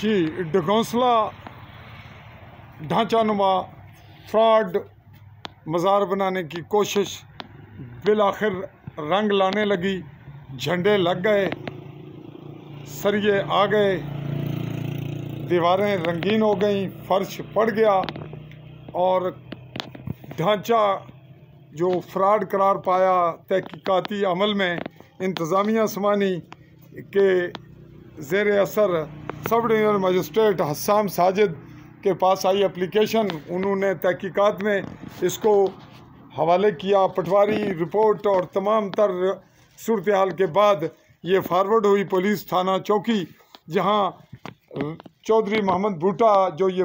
जी डगौंसला ढांचानुमा fraud मज़ार बनाने की कोशिश बिलाखिर रंग लाने लगी। झंडे लग गए, सरिये आ गए, दीवारें रंगीन हो गईं, फर्श पड़ गया और ढांचा जो फ्रॉड करार पाया तहकीकाती अमल में इंतज़ामिया समानी के ज़ेर असर सब डिवीज़नल मजिस्ट्रेट हस्साम साजिद के पास आई एप्लीकेशन। उन्होंने तहकीकात में इसको हवाले किया, पटवारी रिपोर्ट और तमाम तर सूरत हाल के बाद ये फारवर्ड हुई पुलिस थाना चौकी, जहाँ चौधरी मोहम्मद भुट्टा जो ये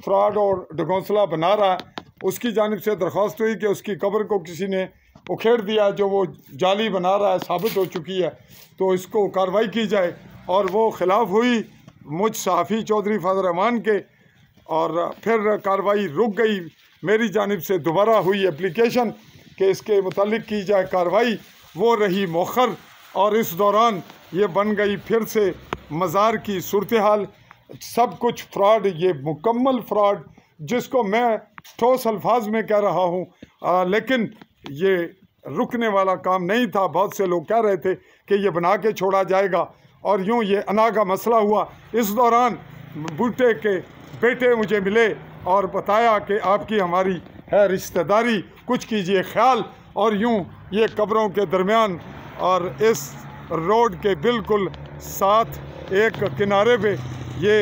फ्रॉड और डगौंसला बना रहा है उसकी जानिब से दरख्वास्त हुई कि उसकी कब्र को किसी ने उखेड़ दिया, जो वो जाली बना रहा है साबित हो चुकी है, तो इसको कार्रवाई की जाए। और वो खिलाफ हुई मुझ सहाफ़ी चौधरी फजल रहमान के, और फिर कार्रवाई रुक गई। मेरी जानिब से दोबारा हुई एप्लीकेशन कि इसके मुतालिक की जाए कार्रवाई, वो रही मौखर और इस दौरान ये बन गई फिर से मज़ार की सूरत हाल। सब कुछ फ्रॉड, ये मुकम्मल फ्रॉड जिसको मैं ठोस अल्फाज में कह रहा हूँ, लेकिन ये रुकने वाला काम नहीं था। बहुत से लोग कह रहे थे कि ये बना के छोड़ा जाएगा और यूँ ये अना का मसला हुआ। इस दौरान भुट्टे के बेटे मुझे मिले और बताया कि आपकी हमारी है रिश्तेदारी, कुछ कीजिए ख्याल। और यूँ ये कब्रों के दरमियान और इस रोड के बिल्कुल साथ एक किनारे पे ये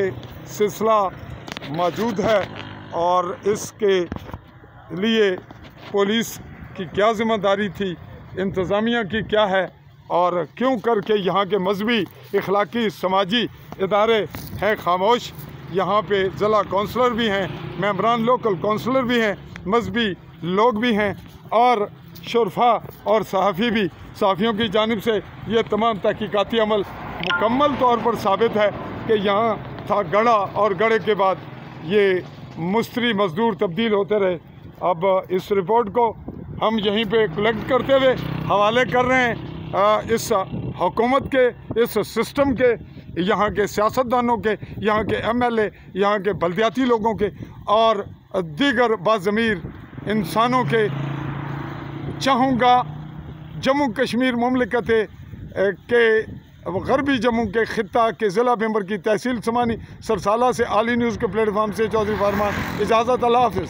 सिलसिला मौजूद है और इसके लिए पुलिस की क्या ज़िम्मेदारी थी, इंतज़ामिया की क्या है, और क्यों करके यहाँ के मजहबी इखलाकी समाजी इदारे हैं खामोश। यहाँ पे ज़िला कौंसलर भी हैं, मेंबरान लोकल कौंसलर भी हैं, मजहबी लोग भी हैं और शुरफा और सहाफ़ी भी। सहाफ़ियों की जानिब से ये तमाम तहकीकाती अमल मुकम्मल तौर पर साबित है कि यहाँ था गड़ा और गड़े के बाद ये मुस्तरी मज़दूर तब्दील होते रहे। अब इस रिपोर्ट को हम यहीं पे कलेक्ट करते हुए हवाले कर रहे हैं इस हुकूमत के, इस सिस्टम के, यहाँ के सियासतदानों के, यहाँ के MLA, यहाँ के बल्दियाती लोगों के और दीगर बाज़मीर इंसानों के। चाहूँगा जम्मू कश्मीर मुमलिकत के गरबी जम्मू के ख़ित्ता के ज़िला मेंबर की तहसील समानी सरसाला से आली न्यूज़ के प्लेटफार्म से चौधरी फरमान इजाज़त। अल्लाह हाफ़िज़।